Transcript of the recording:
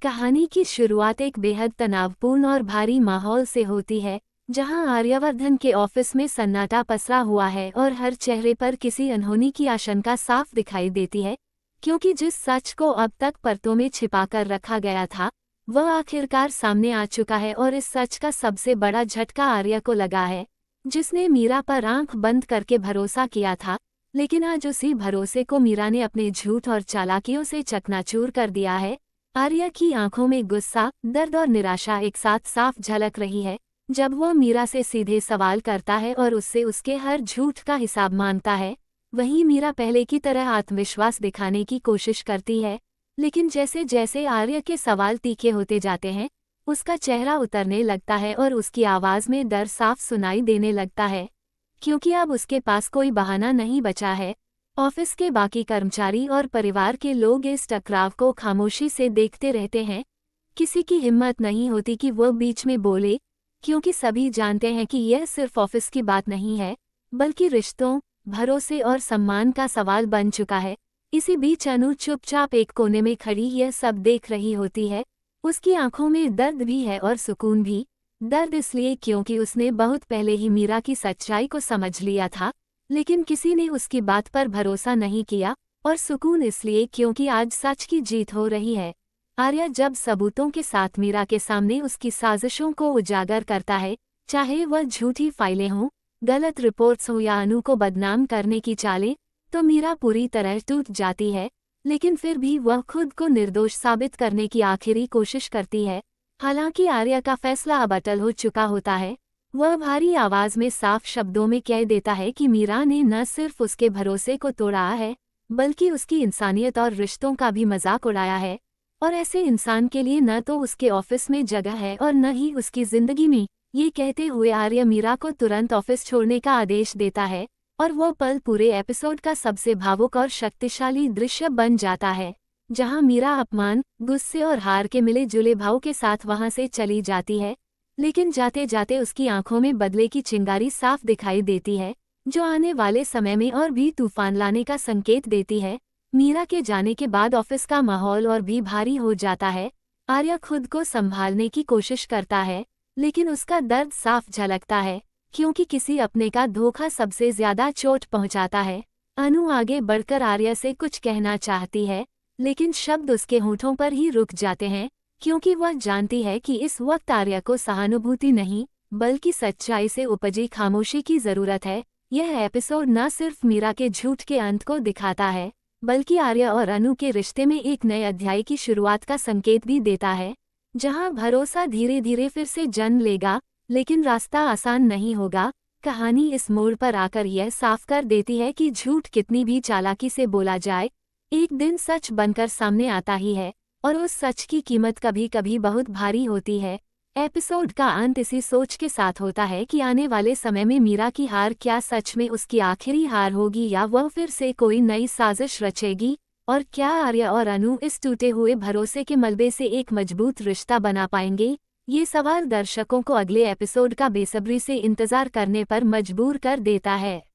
कहानी की शुरुआत एक बेहद तनावपूर्ण और भारी माहौल से होती है, जहां आर्यवर्धन के ऑफिस में सन्नाटा पसरा हुआ है और हर चेहरे पर किसी अनहोनी की आशंका साफ दिखाई देती है, क्योंकि जिस सच को अब तक परतों में छिपाकर रखा गया था, वह आखिरकार सामने आ चुका है। और इस सच का सबसे बड़ा झटका आर्य को लगा है, जिसने मीरा पर आंख बंद करके भरोसा किया था, लेकिन आज उसी भरोसे को मीरा ने अपने झूठ और चालाकियों से चकनाचूर कर दिया है। आर्या की आंखों में गुस्सा, दर्द और निराशा एक साथ साफ झलक रही है, जब वह मीरा से सीधे सवाल करता है और उससे उसके हर झूठ का हिसाब मांगता है। वहीं मीरा पहले की तरह आत्मविश्वास दिखाने की कोशिश करती है, लेकिन जैसे जैसे आर्या के सवाल तीखे होते जाते हैं, उसका चेहरा उतरने लगता है और उसकी आवाज़ में डर साफ सुनाई देने लगता है, क्योंकि अब उसके पास कोई बहाना नहीं बचा है। ऑफिस के बाकी कर्मचारी और परिवार के लोग इस टकराव को खामोशी से देखते रहते हैं। किसी की हिम्मत नहीं होती कि वह बीच में बोले, क्योंकि सभी जानते हैं कि यह सिर्फ ऑफिस की बात नहीं है, बल्कि रिश्तों, भरोसे और सम्मान का सवाल बन चुका है। इसी बीच अनु चुपचाप एक कोने में खड़ी यह सब देख रही होती है। उसकी आंखों में दर्द भी है और सुकून भी। दर्द इसलिए क्योंकि उसने बहुत पहले ही मीरा की सच्चाई को समझ लिया था, लेकिन किसी ने उसकी बात पर भरोसा नहीं किया। और सुकून इसलिए क्योंकि आज सच की जीत हो रही है। आर्या जब सबूतों के साथ मीरा के सामने उसकी साजिशों को उजागर करता है, चाहे वह झूठी फाइलें हों, गलत रिपोर्ट्स हो या अनु को बदनाम करने की चालें, तो मीरा पूरी तरह टूट जाती है। लेकिन फिर भी वह खुद को निर्दोष साबित करने की आखिरी कोशिश करती है। हालांकि आर्या का फैसला अब अटल हो चुका होता है। वह भारी आवाज में साफ शब्दों में कह देता है कि मीरा ने न सिर्फ उसके भरोसे को तोड़ा है, बल्कि उसकी इंसानियत और रिश्तों का भी मजाक उड़ाया है। और ऐसे इंसान के लिए न तो उसके ऑफिस में जगह है और न ही उसकी जिंदगी में। ये कहते हुए आर्य मीरा को तुरंत ऑफिस छोड़ने का आदेश देता है, और वो पल पूरे एपिसोड का सबसे भावुक और शक्तिशाली दृश्य बन जाता है, जहां मीरा अपमान, गुस्से और हार के मिले जुले भाव के साथ वहां से चली जाती है। लेकिन जाते जाते उसकी आंखों में बदले की चिंगारी साफ दिखाई देती है, जो आने वाले समय में और भी तूफान लाने का संकेत देती है। मीरा के जाने के बाद ऑफिस का माहौल और भी भारी हो जाता है। आर्या खुद को संभालने की कोशिश करता है, लेकिन उसका दर्द साफ झलकता है, क्योंकि किसी अपने का धोखा सबसे ज्यादा चोट पहुंचाता है। अनु आगे बढ़कर आर्या से कुछ कहना चाहती है, लेकिन शब्द उसके होठों पर ही रुक जाते हैं, क्योंकि वह जानती है कि इस वक्त आर्या को सहानुभूति नहीं, बल्कि सच्चाई से उपजी खामोशी की जरूरत है। यह एपिसोड न सिर्फ मीरा के झूठ के अंत को दिखाता है, बल्कि आर्या और अनु के रिश्ते में एक नए अध्याय की शुरुआत का संकेत भी देता है, जहां भरोसा धीरे धीरे फिर से जन्म लेगा। लेकिन रास्ता आसान नहीं होगा। कहानी इस मोड़ पर आकर यह साफ कर देती है कि झूठ कितनी भी चालाकी से बोला जाए, एक दिन सच बनकर सामने आता ही है, और उस सच की कीमत कभी कभी बहुत भारी होती है। एपिसोड का अंत इसी सोच के साथ होता है कि आने वाले समय में मीरा की हार क्या सच में उसकी आखिरी हार होगी, या वह फिर से कोई नई साजिश रचेगी। और क्या आर्या और अनु इस टूटे हुए भरोसे के मलबे से एक मजबूत रिश्ता बना पाएंगे? ये सवाल दर्शकों को अगले एपिसोड का बेसब्री से इंतजार करने पर मजबूर कर देता है।